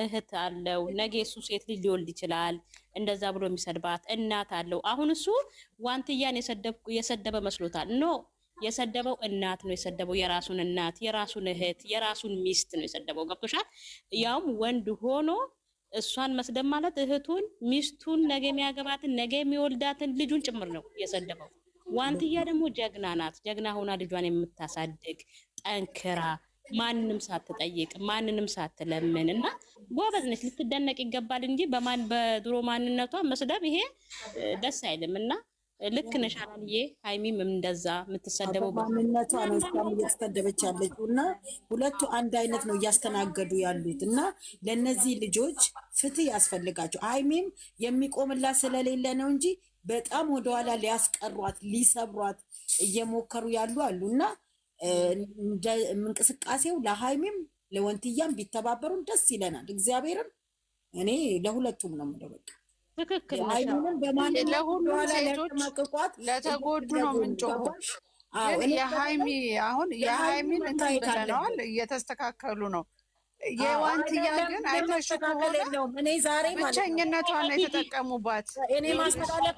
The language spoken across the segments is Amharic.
እህት አለው። ነገ እሱ ሴት ልጅ ሊወልድ ይችላል። እንደዛ ብሎ የሚሰድባት እናት አለው። አሁን እሱ ዋንትያን የሰደበ መስሎታል። ኖ የሰደበው እናት ነው የሰደበው። የራሱን እናት፣ የራሱን እህት፣ የራሱን ሚስት ነው የሰደበው። ገብቶሻል? ያውም ወንድ ሆኖ እሷን መስደብ ማለት እህቱን፣ ሚስቱን፣ ነገ የሚያገባትን ነገ የሚወልዳትን ልጁን ጭምር ነው የሰደበው። ዋንትያ ደግሞ ጀግና ናት። ጀግና ሆና ልጇን የምታሳድግ ጠንክራ ማንንም ሳትጠይቅ ማንንም ሳትለምን እና ጎበዝ ነች። ልትደነቅ ይገባል እንጂ በድሮ ማንነቷ መስደብ ይሄ ደስ አይልም። እና ልክ ነሽ አላልዬ። ሀይሚም እንደዛ የምትሰደበው ማንነቷ ነው እሷም እየተሰደበች ያለችው እና ሁለቱ አንድ አይነት ነው እያስተናገዱ ያሉት እና ለእነዚህ ልጆች ፍትህ ያስፈልጋቸው። ሀይሚም የሚቆምላት ስለሌለ ነው እንጂ በጣም ወደኋላ ሊያስቀሯት ሊሰብሯት እየሞከሩ ያሉ አሉ እና እንቅስቃሴው ለሀይሚም ለወንትያም ቢተባበሩን ደስ ይለናል። እግዚአብሔርን እኔ ለሁለቱም ነው የምለው። በቃ ትክክል ለሁሉ ሴቶች ለተጎዱ ነው የምንጮኸው። ግን የሀይሚ አሁን የሀይሚን እንትን ብለነዋል፣ እየተስተካከሉ ነው። የዋንትያ ግን አይተሽ ከሆነ እኔ ዛሬ ብቸኝነቷን ነው የተጠቀሙባት። እኔ ማስተላለፍ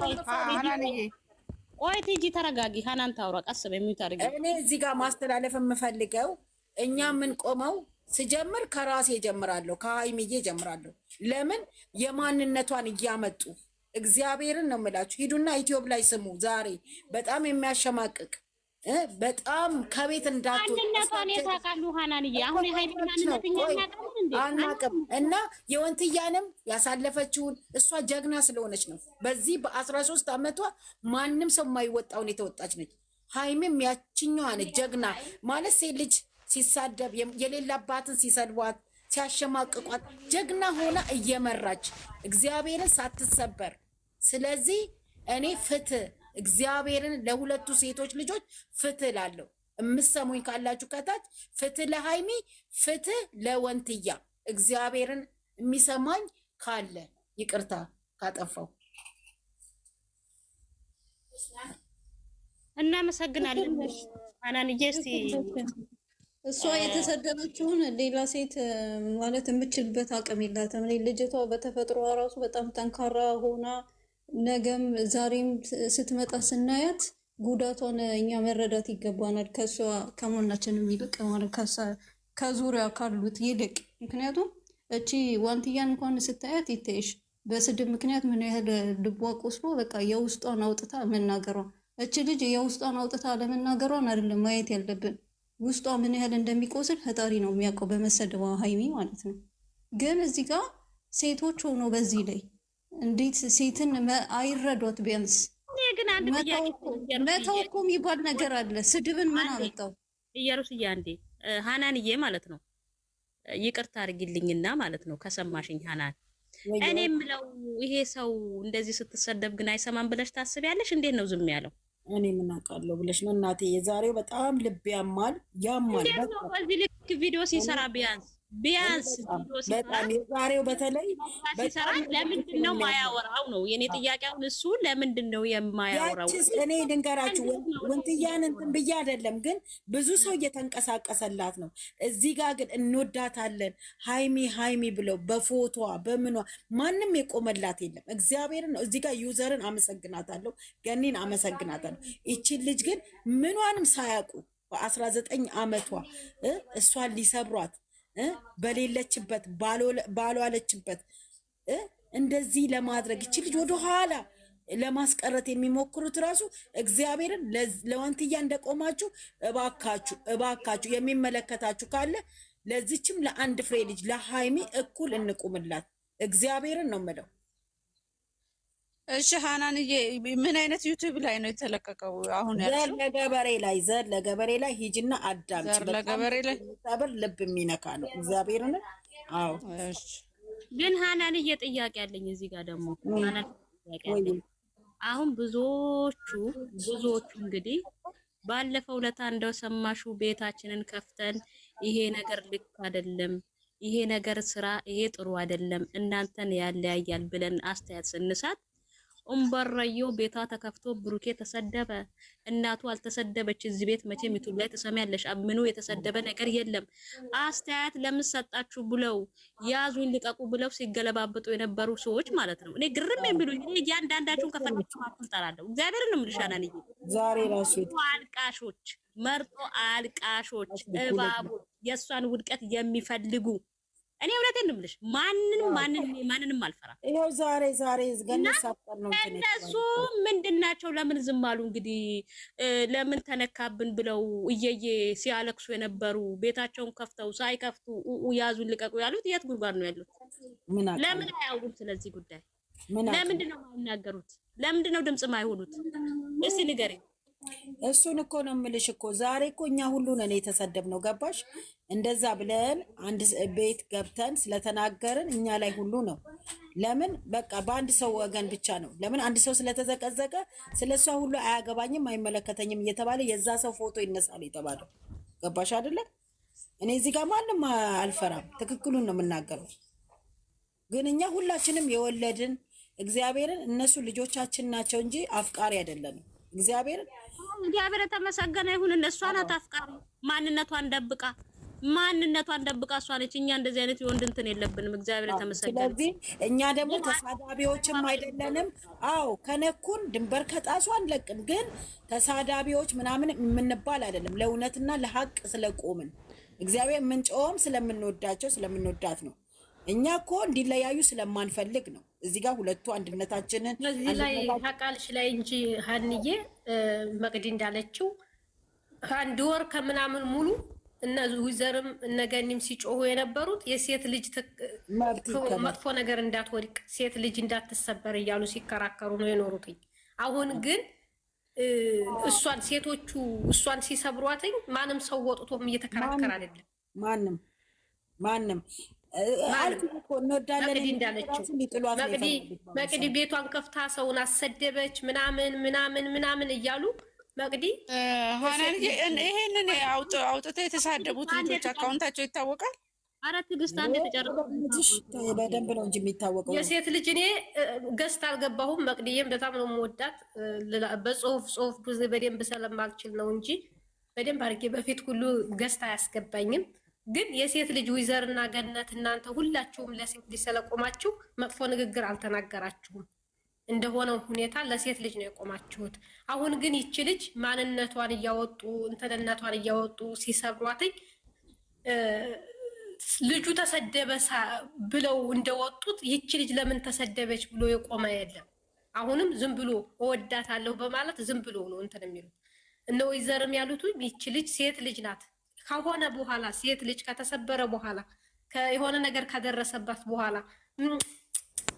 ሀናንዬ ቆይ ቲጂ ተረጋጊ። ሀናን ታውራ ቀስ በሚው ታርጊ። እኔ እዚህ ጋር ማስተላለፍ የምፈልገው እኛ የምንቆመው ስጀምር ከራሴ ጀምራለሁ፣ ከሀይሚዬ ጀምራለሁ። ለምን የማንነቷን እያመጡ እግዚአብሔርን ነው የምላችሁ። ሂዱና ኢትዮብ ላይ ስሙ። ዛሬ በጣም የሚያሸማቅቅ በጣም ከቤት እንዳትወጡ ማንነቷን የታውቃሉ። ሀናንዬ አሁን የሀይሚ ማንነት እኛ አናውቅም እና የወንትያንም ያሳለፈችውን እሷ ጀግና ስለሆነች ነው። በዚህ በ13 ዓመቷ ማንም ሰው የማይወጣውን የተወጣች ነች። ሀይሚም ያችኛዋ ነች ጀግና ማለት። ሴት ልጅ ሲሳደብ የሌላባትን ሲሰድቧት ሲያሸማቅቋት ጀግና ሆና እየመራች እግዚአብሔርን ሳትሰበር። ስለዚህ እኔ ፍትህ እግዚአብሔርን ለሁለቱ ሴቶች ልጆች ፍትህ ላለው የምሰሙኝ ካላችሁ ከታች ፍትህ ለሀይሚ ፍትህ ለወንትያ። እግዚአብሔርን የሚሰማኝ ካለ ይቅርታ ካጠፋው። እናመሰግናለን። ሀናንዬ እስቲ እሷ የተሰደበችውን ሌላ ሴት ማለት የምችልበት አቅም የላትም። ልጅቷ በተፈጥሮ ራሱ በጣም ጠንካራ ሆና ነገም ዛሬም ስትመጣ ስናያት ጉዳቷን እኛ መረዳት ይገባናል። ከሷ ከማናችንም ይልቅ ማለት ከዙሪያ ካሉት ይልቅ። ምክንያቱም እቺ ዋንትያን እንኳን ስታያት ይታይሽ በስድብ ምክንያት ምን ያህል ልቧ ቆስሎ በቃ የውስጧን አውጥታ መናገሯ። እቺ ልጅ የውስጧን አውጥታ ለመናገሯን አይደለም ማየት ያለብን፣ ውስጧ ምን ያህል እንደሚቆስል ፈጣሪ ነው የሚያውቀው፣ በመሰደቧ ሀይሚ ማለት ነው። ግን እዚህ ጋር ሴቶች ሆኖ በዚህ ላይ እንዴት ሴትን አይረዷት? ቢያንስ መተው እኮ የሚባል ነገር አለ። ስድብን ምን አመጣው? እየሩስያ እንዴ ሀናንዬ ማለት ነው። ይቅርታ አድርጊልኝና ማለት ነው ከሰማሽኝ ሀናን፣ እኔ የምለው ይሄ ሰው እንደዚህ ስትሰደብ ግን አይሰማም ብለሽ ታስቢያለሽ? እንዴት ነው ዝም ያለው? እኔ ምን አውቃለሁ ብለሽ ነው እናቴ። የዛሬው በጣም ልብ ያማል። በዚህ ልክ ቪዲዮ ሲሰራ ቢያንስ በጣም የዛሬው በተለይ ሲሰራ ለምንድን ነው ማያወራው ነው የኔ ጥያቄ። አሁን እሱ ለምንድን ነው የማያወራው? እኔ ድንገራችሁ ወንትያን እንትን ብዬ አይደለም፣ ግን ብዙ ሰው እየተንቀሳቀሰላት ነው። እዚህ ጋር ግን እንወዳታለን ሀይሚ ሀይሚ ብለው በፎቷ በምኗ ማንም የቆመላት የለም። እግዚአብሔርን ነው። እዚህ ጋር ዩዘርን አመሰግናታለሁ፣ ገኒን አመሰግናታለሁ። ይችን ልጅ ግን ምኗንም ሳያውቁ በ19 ዓመቷ እሷን ሊሰብሯት በሌለችበት ባልዋለችበት እንደዚህ ለማድረግ እቺ ልጅ ወደኋላ ለማስቀረት የሚሞክሩት ራሱ እግዚአብሔርን ለወንትያ እንደቆማችሁ እባካችሁ የሚመለከታችሁ ካለ ለዚችም ለአንድ ፍሬ ልጅ ለሀይሚ እኩል እንቁምላት። እግዚአብሔርን ነው የምለው። እሺ ሀናንዬ ምን አይነት ዩቲዩብ ላይ ነው የተለቀቀው? አሁን ዘር ለገበሬ ላይ ሂጂና አዳምጪ። ዘር ለገበሬ ላይ ሰብር ልብ የሚነካ ነው። እግዚአብሔርን አዎ። ግን ሀናንዬ ጥያቄ አለኝ እዚህ ጋር ደግሞ አሁን ብዙዎቹ እንግዲህ ባለፈው ለታ እንደሰማሹ ቤታችንን ከፍተን ይሄ ነገር ልክ አይደለም፣ ይሄ ነገር ስራ ይሄ ጥሩ አይደለም፣ እናንተን ያለያያል ብለን አስተያየት ስንሳት እምበረየው ቤቷ ተከፍቶ ብሩኬ ተሰደበ፣ እናቱ አልተሰደበች። እዚህ ቤት መቼም ዩቲዩብ ላይ ተሰሚያለሽ። ምኑ የተሰደበ ነገር የለም። አስተያየት ለምን ሰጣችሁ ብለው ያዙኝ ልቀቁ ብለው ሲገለባበጡ የነበሩ ሰዎች ማለት ነው። እኔ ግርም የሚሉኝ እያንዳንዳችሁን ከፈለጋችሁ አትንጠራለሁ። እግዚአብሔርን ነው የምልሻና ልጅ ዛሬ ራሱ አልቃሾች፣ መርጦ አልቃሾች፣ እባቦች፣ የእሷን ውድቀት የሚፈልጉ እኔ እውነቴን ነው የምልሽ። ማንንም አልፈራም። ይኸው ዛሬ ገነት ሳትቀር ነው እነሱ ምንድናቸው? ለምን ዝም አሉ? እንግዲህ ለምን ተነካብን ብለው እየየ ሲያለቅሱ የነበሩ ቤታቸውን ከፍተው ሳይከፍቱ ያዙን ልቀቁ ያሉት የት ጉድጓድ ነው ያሉት? ለምን አያውቁም? ስለዚህ ጉዳይ ለምንድን ነው የማይናገሩት? ለምንድን ነው ድምጽ የማይሆኑት? እስቲ ንገረኝ። እሱን እኮ ነው የምልሽ እኮ ዛሬ እኮ እኛ ሁሉ ነን የተሰደብነው። ገባሽ? እንደዛ ብለን አንድ ቤት ገብተን ስለተናገርን እኛ ላይ ሁሉ ነው። ለምን በቃ በአንድ ሰው ወገን ብቻ ነው። ለምን አንድ ሰው ስለተዘቀዘቀ ስለሷ ሁሉ አያገባኝም አይመለከተኝም እየተባለ የዛ ሰው ፎቶ ይነሳል የተባለው። ገባሽ አይደለ? እኔ እዚህ ጋር ማንም አልፈራም። ትክክሉን ነው የምናገረው። ግን እኛ ሁላችንም የወለድን እግዚአብሔርን እነሱ ልጆቻችን ናቸው እንጂ አፍቃሪ አይደለንም። እግዚአብሔር የተመሰገነ ይሁን። እነሷ ናት አፍቃሪ። ማንነቷን ደብቃ እሷ ነች። እኛ እንደዚህ አይነት የወንድ እንትን የለብንም። እግዚአብሔር የተመሰገነ። ስለዚህ እኛ ደግሞ ተሳዳቢዎችም አይደለንም። አዎ ከነኩን ድንበር ከጣሱ አንለቅም። ግን ተሳዳቢዎች ምናምን የምንባል አይደለም። ለእውነትና ለሀቅ ስለቆምን እግዚአብሔር የምንጮኸውም ስለምንወዳት ነው። እኛ እኮ እንዲለያዩ ስለማንፈልግ ነው። እዚህ ጋር ሁለቱ አንድነታችንን እዚህ ላይ ታውቃልሽ ላይ እንጂ ሀንዬ መቅዲ እንዳለችው አንድ ወር ከምናምን ሙሉ እነዚህ ዊዘርም እነገኒም ሲጮሁ የነበሩት የሴት ልጅ መጥፎ ነገር እንዳትወድቅ ሴት ልጅ እንዳትሰበር እያሉ ሲከራከሩ ነው የኖሩትኝ። አሁን ግን ሴቶቹ እሷን ሲሰብሯትኝ ማንም ሰው ወጥቶም እየተከራከረ አይደለም። ማንም መቅዲ ቤቷን ከፍታ ሰውን አሰደበች ምናምን እያሉ መቅዲ ይሄንን አውጥተው የተሳደቡት ልጆች አካውንታቸው ይታወቃል። አራት ግስት አንድ ተጨረሰ። በደንብ ነው እንጂ የሚታወቀው የሴት ልጅ እኔ ገስት አልገባሁም። መቅዲዬም በጣም ነው የምወዳት። በጽሁፍ በደንብ ስለማልችል ነው እንጂ በደንብ አድርጌ በፊት ሁሉ ገስት አያስገባኝም። ግን የሴት ልጅ ዊዘር እና ገነት እናንተ ሁላችሁም ለሴት ልጅ ስለቆማችሁ መጥፎ ንግግር አልተናገራችሁም። እንደሆነው ሁኔታ ለሴት ልጅ ነው የቆማችሁት። አሁን ግን ይቺ ልጅ ማንነቷን እያወጡ እንትነቷን እያወጡ ሲሰብሯትኝ ልጁ ተሰደበ ብለው እንደወጡት ይቺ ልጅ ለምን ተሰደበች ብሎ የቆመ የለም። አሁንም ዝም ብሎ እወዳታለሁ በማለት ዝም ብሎ ነው እንትን የሚሉት እነ ዊዘርም ያሉት ይቺ ልጅ ሴት ልጅ ናት ከሆነ በኋላ ሴት ልጅ ከተሰበረ በኋላ የሆነ ነገር ከደረሰባት በኋላ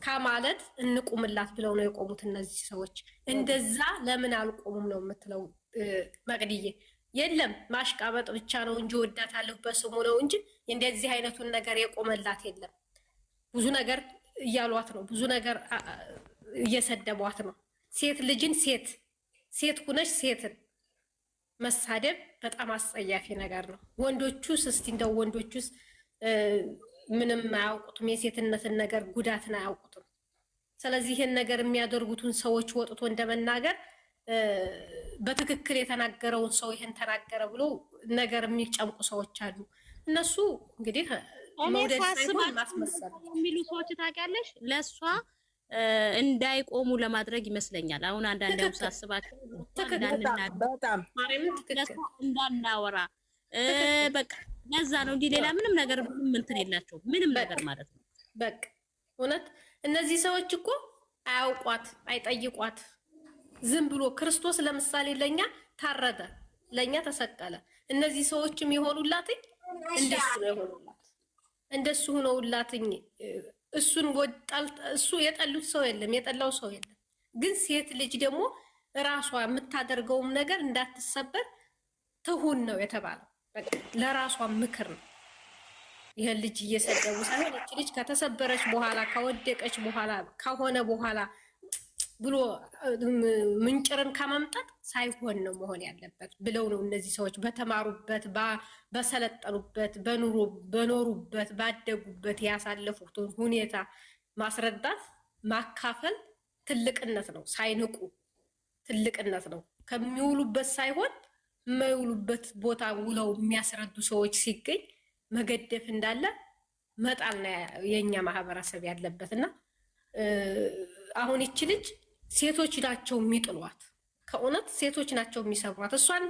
ከማለት እንቁምላት ብለው ነው የቆሙት እነዚህ ሰዎች። እንደዛ ለምን አልቆሙም ነው የምትለው መቅዲዬ? የለም ማሽቃበጥ ብቻ ነው እንጂ ወዳታለሁ በስሙ ነው እንጂ እንደዚህ አይነቱን ነገር የቆመላት የለም። ብዙ ነገር እያሏት ነው፣ ብዙ ነገር እየሰደቧት ነው። ሴት ልጅን ሴት ሁነሽ ሴትን መሳደብ በጣም አስጸያፊ ነገር ነው። ወንዶቹስ እስቲ እንደው ወንዶቹስ ምንም አያውቁትም፣ የሴትነትን ነገር ጉዳትን አያውቁትም። ስለዚህ ይህን ነገር የሚያደርጉትን ሰዎች ወጥቶ እንደመናገር በትክክል የተናገረውን ሰው ይህን ተናገረ ብሎ ነገር የሚጨምቁ ሰዎች አሉ። እነሱ እንግዲህ መውደድ ሳይሆን ማስመሰል የሚሉ ሰዎች ታውቂያለሽ፣ ለእሷ እንዳይቆሙ ለማድረግ ይመስለኛል። አሁን አንዳንድ ሳስባቸው እንዳናወራ በቃ ለዛ ነው እንጂ ሌላ ምንም ነገር ምንም እንትን የላቸው ምንም ነገር ማለት ነው። በቃ እውነት እነዚህ ሰዎች እኮ አያውቋት፣ አይጠይቋት። ዝም ብሎ ክርስቶስ ለምሳሌ ለኛ ታረደ፣ ለኛ ተሰቀለ። እነዚህ ሰዎችም የሆኑላትኝ እንደሱ ነው የሆኑላት፣ እንደሱ ሆነውላትኝ። እሱን እሱ የጠሉት ሰው የለም፣ የጠላው ሰው የለም። ግን ሴት ልጅ ደግሞ ራሷ የምታደርገውም ነገር እንዳትሰበር ትሁን ነው የተባለው። በቃ ለራሷ ምክር ነው። ይሄን ልጅ እየሰደቡ ሳይሆን እቺ ልጅ ከተሰበረች በኋላ ከወደቀች በኋላ ከሆነ በኋላ ብሎ ምንጭርን ከመምጣት ሳይሆን ነው መሆን ያለበት ብለው ነው እነዚህ ሰዎች በተማሩበት በሰለጠኑበት በኖሩበት ባደጉበት ያሳለፉት ሁኔታ ማስረዳት ማካፈል ትልቅነት ነው። ሳይንቁ ትልቅነት ነው። ከሚውሉበት ሳይሆን የማይውሉበት ቦታ ውለው የሚያስረዱ ሰዎች ሲገኝ መገደፍ እንዳለ መጣል ነው የኛ ማህበረሰብ ያለበት። እና አሁን ይቺ ልጅ ሴቶች ናቸው የሚጥሏት፣ ከእውነት ሴቶች ናቸው የሚሰብሯት። እሷን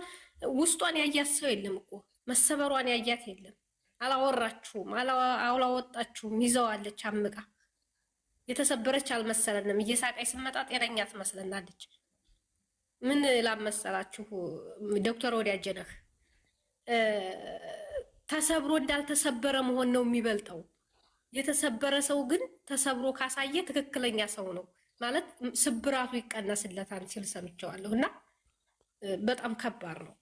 ውስጧን ያያት ሰው የለም እኮ መሰበሯን ያያት የለም። አላወራችሁም፣ አላወጣችሁም። ይዘዋለች አምቃ። የተሰበረች አልመሰለንም። እየሳቃይ ስመጣ ጤነኛ ትመስለናለች። ምን ላመሰላችሁ ዶክተር ወዲያጀነህ ተሰብሮ እንዳልተሰበረ መሆን ነው የሚበልጠው። የተሰበረ ሰው ግን ተሰብሮ ካሳየ ትክክለኛ ሰው ነው ማለት ስብራቱ ይቀነስለታል ሲል ሰምቼዋለሁ። እና በጣም ከባድ ነው፣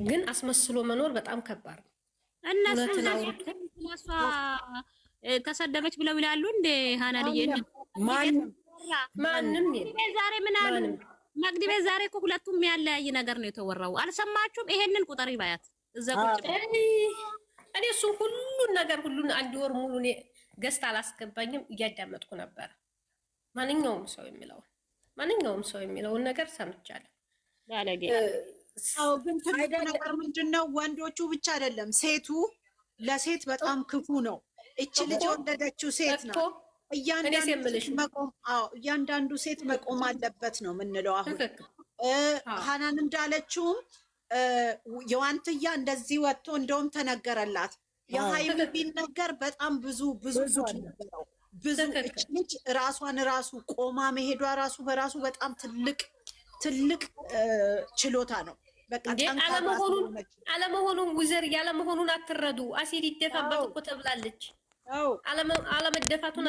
ግን አስመስሎ መኖር በጣም ከባድ ነው። እነሱ ተሰደበች ብለው ይላሉ እንደ ሀናንዬ ማንም ዛሬ ምን አሉ? መቅዲ ቤት ዛሬ እኮ ሁለቱም የሚያለያይ ነገር ነው የተወራው። አልሰማችሁም? ይሄንን ቁጥር ይባያት እዛ ቁጭ እኔ እሱን ሁሉን ነገር ሁሉን አንድ ወር ሙሉ እኔ ገዝታ አላስገባኝም፣ እያዳመጥኩ ነበር። ማንኛውም ሰው የሚለውን ነገር ሰምቻለሁ። ባለጌ ግን ትልቁ ነገር ምንድነው? ወንዶቹ ብቻ አይደለም፣ ሴቱ ለሴት በጣም ክፉ ነው። እቺ ልጅ ወለደችው ሴት ነው። እያንዳንዱ ሴት መቆም አለበት ነው የምንለው። አሁን ሀናን እንዳለችውም የዋንትያ እንደዚህ ወጥቶ እንደውም ተነገረላት። የሀይሚ ቢነገር በጣም ብዙ ነበረው። ብዙ ልጅ ራሱ ቆማ መሄዷ ራሱ በራሱ በጣም ትልቅ ችሎታ ነው። በቃ አለመሆኑን ውዘር ያለመሆኑን አትረዱ። አሲድ ይደፋበት እኮ ተብላለች። አለመደፋቱን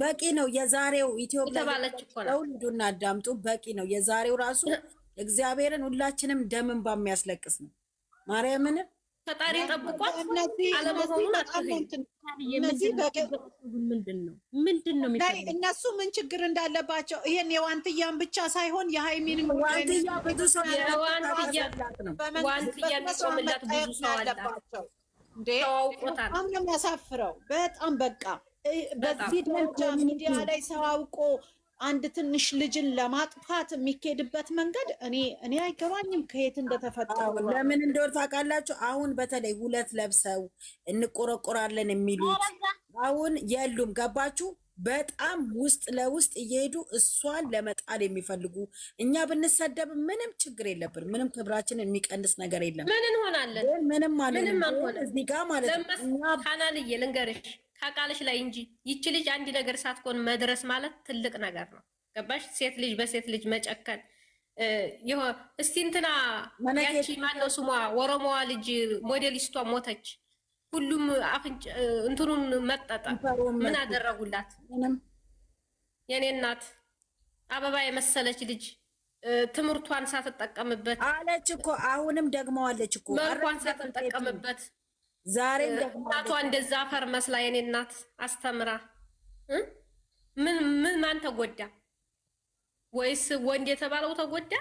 በቂ ነው። የዛሬው ኢትዮጵያ ሁሉና አዳምጡ። በቂ ነው የዛሬው ራሱ እግዚአብሔርን ሁላችንም ደምን በሚያስለቅስ ነው። ማርያምን ፈጣሪ ጠብቋት። አለመሆኑን ምንድነው እነሱ ምን ችግር እንዳለባቸው ይሄን የዋንትያን ብቻ ሳይሆን የሃይሚንም ዋንትያ የሚጾምላት ብዙ ሰው አላቸው። በጣም ነው የሚያሳፍረው። በጣም በቃ በዚህ ደረጃ ሚዲያ ላይ ሰው አውቆ አንድ ትንሽ ልጅን ለማጥፋት የሚካሄድበት መንገድ እኔ አይገባኝም፣ ከየት እንደተፈጠሩ ለምን እንደሆነ ታውቃላችሁ? አሁን በተለይ ሁለት ለብሰው እንቆረቆራለን የሚሉት አሁን የሉም። ገባችሁ? በጣም ውስጥ ለውስጥ እየሄዱ እሷን ለመጣል የሚፈልጉ እኛ ብንሰደብ ምንም ችግር የለብን። ምንም ክብራችንን የሚቀንስ ነገር የለም። ምን እንሆናለን? ምንም እዚህ ጋር ማለት ነው። ሀናንዬ ልንገርሽ ከቃልሽ ላይ እንጂ ይቺ ልጅ አንድ ነገር ሳትሆን መድረስ ማለት ትልቅ ነገር ነው። ገባሽ? ሴት ልጅ በሴት ልጅ መጨከን እስቲ እንትና ያቺ ማነው ስሟ ወሮሞዋ ልጅ ሞዴሊስቷ ሞተች። ሁሉም አፍንጭ እንትኑን መጠጠ። ምን አደረጉላት? የኔ እናት አበባ የመሰለች ልጅ ትምህርቷን ሳትጠቀምበት አለች እኮ። አሁንም ደግመዋለች እኮ መልኳን ሳትጠቀምበት ዛሬ እናቷ እንደዛ አፈር መስላ የኔ እናት አስተምራ ምን ማን ተጎዳ? ወይስ ወንድ የተባለው ተጎዳ?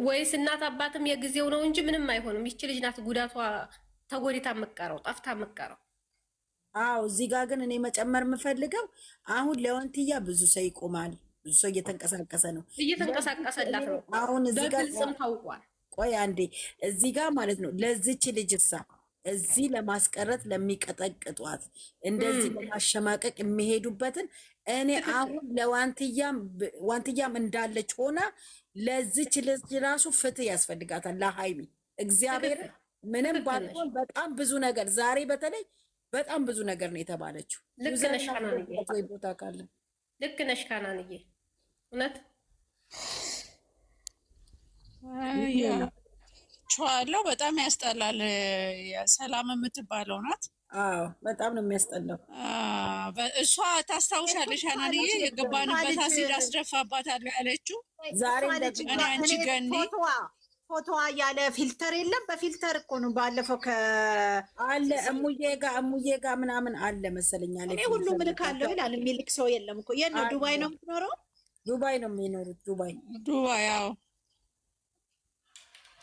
ወይስ እናት አባትም የጊዜው ነው እንጂ ምንም አይሆንም። ይቺ ልጅ ናት ጉዳቷ ተጎዲታ መቀረው ጠፍታ መቀረው። አዎ እዚህ ጋር ግን እኔ መጨመር የምፈልገው አሁን ለወንትያ ብዙ ሰው ይቆማል። ብዙ ሰው እየተንቀሳቀሰ ነው፣ እየተንቀሳቀሰላት ነው። አሁን እዚህ ጋር በግልጽም ታውቋል። ቆይ አንዴ እዚህ ጋር ማለት ነው ለዚች ልጅሳ እዚህ ለማስቀረት ለሚቀጠቅጧት እንደዚህ ለማሸማቀቅ የሚሄዱበትን እኔ አሁን ለዋንትያም እንዳለች ሆና ለዚች ልጅ ራሱ ፍትህ ያስፈልጋታል። ለሃይሚ እግዚአብሔር ምንም ባትሆን በጣም ብዙ ነገር ዛሬ በተለይ በጣም ብዙ ነገር ነው የተባለችው። ልክ ነሽ ካናንዬ፣ ወይ ቦታ ካለ ልክ ነሽ ካናንዬ፣ እውነት ቻለው በጣም ያስጠላል። ሰላም የምትባለው ናት። አዎ በጣም ነው የሚያስጠላው። እሷ ታስታውሻለሽ ሀናንዬ የገባንበት አሲድ አስደፋባታል ያለችው ዛሬ እኔ አንቺ ገኒ ፎቶዋ ያለ ፊልተር የለም። በፊልተር እኮ ነው ባለፈው አለ እሙዬ ጋ ምናምን አለ መሰለኝ አለ። እኔ ሁሉም እልካለሁ ይላል። የሚልክ ሰው የለም እኮ። የት ነው? ዱባይ ነው የምትኖረው? ዱባይ ነው የሚኖሩት። ዱባይ ያው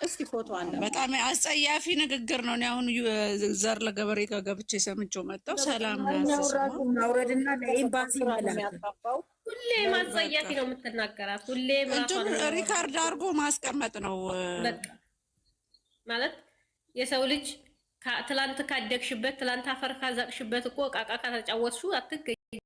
እስቲ ፎቶ አለ። በጣም አስጸያፊ ንግግር ነው። እኔ አሁን ዘር ለገበሬ ጋር ገብቼ ሰምቼው መጣሁ። ሰላም ማውረድና ለኤምባሲ የሚያስገባው ሁሌ ማጸያፊ ነው የምትናገራት። ሁሌ ሪካርድ አድርጎ ማስቀመጥ ነው ማለት የሰው ልጅ ትላንት ካደግሽበት ትላንት አፈር ካዛቅሽበት እኮ ቃቃ ከተጫወትሹ አትገኝ